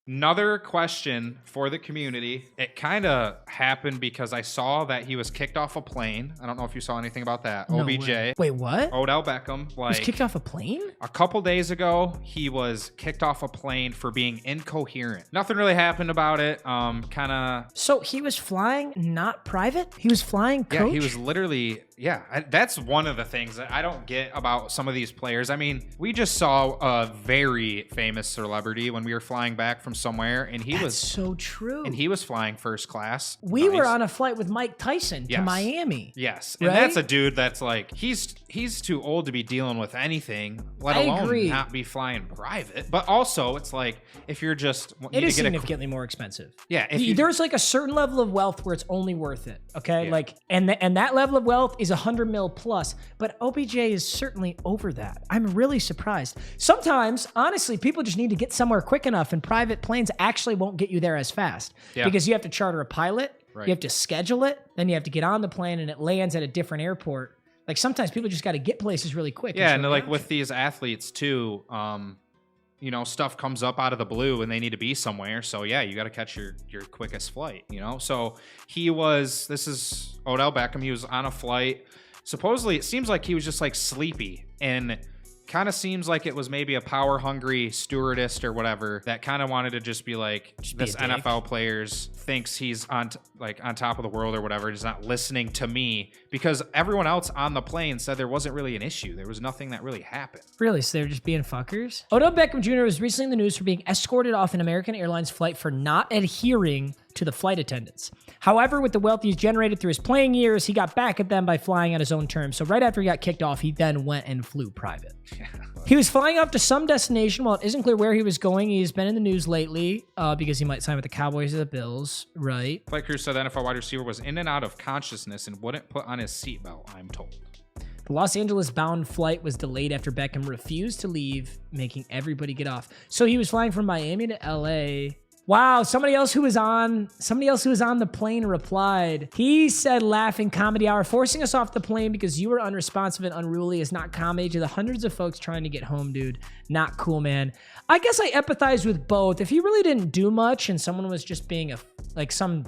Another question for the community. It kind of happened because I saw that he was kicked off a plane. I don't know if you saw anything about that. No OBJ. way. Wait, what? Odell Beckham. He was kicked off a plane? A couple days ago, he was kicked off a plane for being incoherent. Nothing really happened about it. So he was flying not private? He was flying coach? Yeah, he was literally... Yeah, that's one of the things that I don't get about some of these players. I mean, we just saw a very famous celebrity when we were flying back from somewhere, and he was so true. And he was flying first class. We were on a flight with Mike Tyson to Miami. Yes, and that's a dude that's like he's too old to be dealing with anything, let alone not be flying private. But also, it's like if you're just it is significantly more expensive. Yeah, there's like a certain level of wealth where it's only worth it. Okay, like and that level of wealth is 100 mil plus, but OBJ is certainly over that. I'm really surprised. Sometimes, honestly, people just need to get somewhere quick enough, and private planes actually won't get you there as fast because you have to charter a pilot, you have to schedule it, then you have to get on the plane, and it lands at a different airport. Like sometimes people just got to get places really quick. Yeah, and like with these athletes too, you know, stuff comes up out of the blue and they need to be somewhere. So yeah, you got to catch your quickest flight, you know? So this is Odell Beckham. He was on a flight. Supposedly it seems like he was just like sleepy, and kind of seems like it was maybe a power hungry stewardess or whatever that kind of wanted to just be like, this NFL players thinks he's on top of the world or whatever. He's not listening to me, because everyone else on the plane said there wasn't really an issue. There was nothing that really happened. Really? So they were just being fuckers? Odell Beckham Jr. was recently in the news for being escorted off an American Airlines flight for not adhering to the flight attendants. However, with the wealth he's generated through his playing years, he got back at them by flying on his own terms. So right after he got kicked off, he then went and flew private. He was flying off to some destination. While it isn't clear where he was going, he's been in the news lately because he might sign with the Cowboys or the Bills, right? Flight crew said the NFL wide receiver was in and out of consciousness and wouldn't put on his seatbelt, I'm told. The Los Angeles-bound flight was delayed after Beckham refused to leave, making everybody get off. So he was flying from Miami to LA. Wow, somebody else who was on the plane replied. He said, laughing, comedy hour, forcing us off the plane because you were unresponsive and unruly is not comedy to the hundreds of folks trying to get home, dude. Not cool, man. I guess I empathize with both. If he really didn't do much and someone was just being some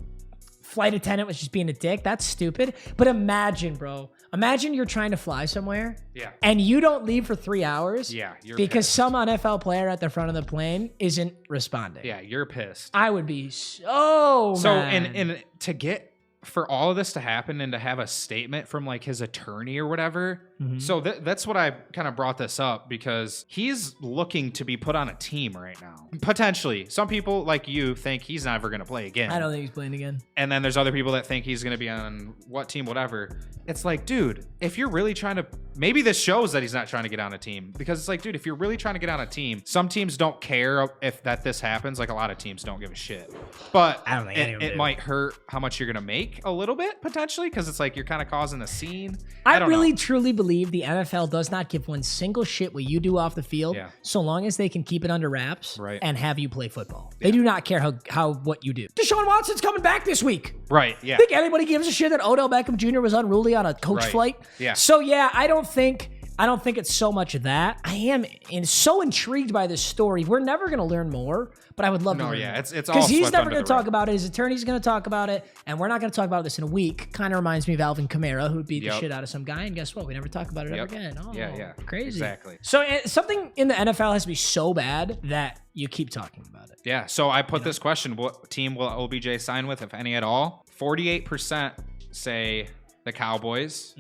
flight attendant was just being a dick, that's stupid. But imagine, bro. Imagine you're trying to fly somewhere and you don't leave for 3 hours because some NFL player at the front of the plane isn't responding. Yeah, you're pissed. I would be so mad. And to get for all of this to happen and to have a statement from like his attorney or whatever. So that's what I kind of brought this up, because he's looking to be put on a team right now. Potentially. Some people like you think he's never going to play again. I don't think he's playing again. And then there's other people that think he's going to be on what team, whatever. It's like, dude, if you're really trying to, maybe this shows that he's not trying to get on a team, because it's like, dude, if you're really trying to get on a team, some teams don't care if this happens. Like a lot of teams don't give a shit, but I don't think it might hurt how much you're going to make a little bit potentially. Cause it's like, you're kind of causing a scene. I really truly believe the NFL does not give one single shit what you do off the field, so long as they can keep it under wraps and have you play football. They do not care how what you do. Deshaun Watson's coming back this week. Right, yeah. Think anybody gives a shit that Odell Beckham Jr. was unruly on a coach flight? Yeah. So yeah, I don't think it's so much of that. I am so intrigued by this story. We're never going to learn more, but I would love to learn more. It's all because he's swept never under going the to talk rug. about it. His attorney's going to talk about it, and we're not going to talk about this in a week. Kind of reminds me of Alvin Kamara, who beat the shit out of some guy, and guess what? We never talk about it ever again. Oh, yeah. Crazy. Exactly. So something in the NFL has to be so bad that you keep talking about it. Yeah, so I put this question: what team will OBJ sign with, if any at all? 48% say the Cowboys.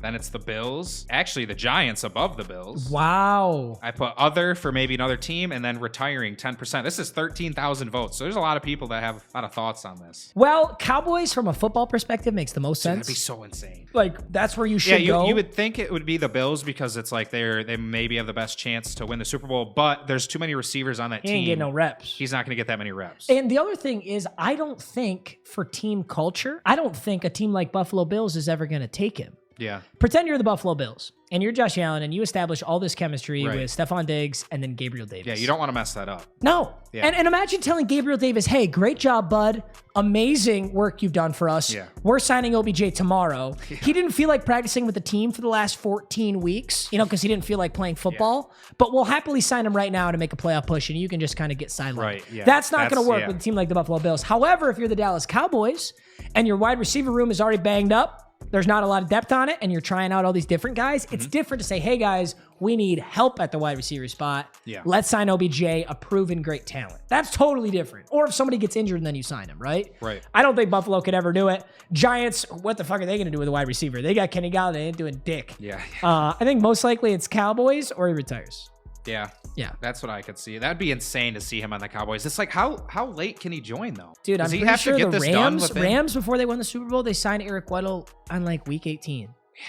Then it's the Bills. Actually, the Giants above the Bills. Wow. I put other for maybe another team, and then retiring 10%. This is 13,000 votes. So there's a lot of people that have a lot of thoughts on this. Well, Cowboys from a football perspective makes the most sense. That'd be so insane. Like, that's where you should go. You would think it would be the Bills, because it's like they maybe have the best chance to win the Super Bowl, but there's too many receivers on that team. He ain't getting no reps. He's not going to get that many reps. And the other thing is, I don't think for team culture, I don't think a team like Buffalo Bills is ever going to take him. Yeah. Pretend you're the Buffalo Bills and you're Josh Allen and you establish all this chemistry Right. with Stephon Diggs and then Gabriel Davis. Yeah, you don't want to mess that up. No. Yeah. And imagine telling Gabriel Davis, hey, great job, bud. Amazing work you've done for us. Yeah. We're signing OBJ tomorrow. He didn't feel like practicing with the team for the last 14 weeks, because he didn't feel like playing football. But we'll happily sign him right now to make a playoff push, and you can just kind of get sidelined. Right, yeah. That's not going to work Yeah. with a team like the Buffalo Bills. However, if you're the Dallas Cowboys and your wide receiver room is already banged up, there's not a lot of depth on it, and you're trying out all these different guys, it's different to say, hey, guys, we need help at the wide receiver spot. Yeah. Let's sign OBJ, a proven great talent. That's totally different. Or if somebody gets injured and then you sign him, right? Right. I don't think Buffalo could ever do it. Giants, what the fuck are they going to do with a wide receiver? They got Kenny Galladay, they ain't doing dick. Yeah. I think most likely it's Cowboys or he retires. Yeah. Yeah. That's what I could see. That'd be insane to see him on the Cowboys. It's like, how late can he join, though? Dude, Does I'm he pretty have sure to get the this done Rams, within- before they won the Super Bowl, they signed Eric Weddle on like week 18. Yeah,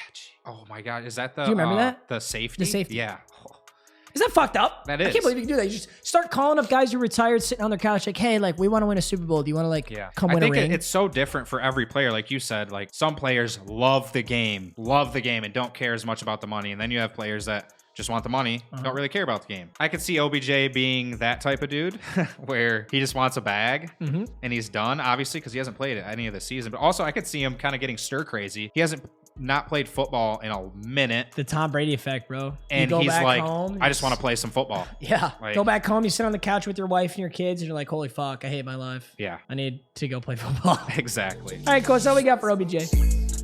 oh my God. Is that the Do you remember that? the safety? The safety. Yeah. Is that fucked up? That I is. can't believe you can do that. You just start calling up guys who retired, sitting on their couch, like, hey, like, we want to win a Super Bowl. Do you want to, like, come win a ring? It's so different for every player. Like you said, like some players love the game, and don't care as much about the money. And then you have players that just want the money, don't really care about the game. I could see OBJ being that type of dude where he just wants a bag and he's done, obviously, because he hasn't played any of the season. But also I could see him kind of getting stir crazy. He hasn't not played football in a minute. The Tom Brady effect, bro. And you go he's back like, home, I just want to play some football. Yeah. Like- Go back home, you sit on the couch with your wife and your kids, and you're like, holy fuck, I hate my life. Yeah, I need to go play football. exactly. All right, coach, what we got for OBJ?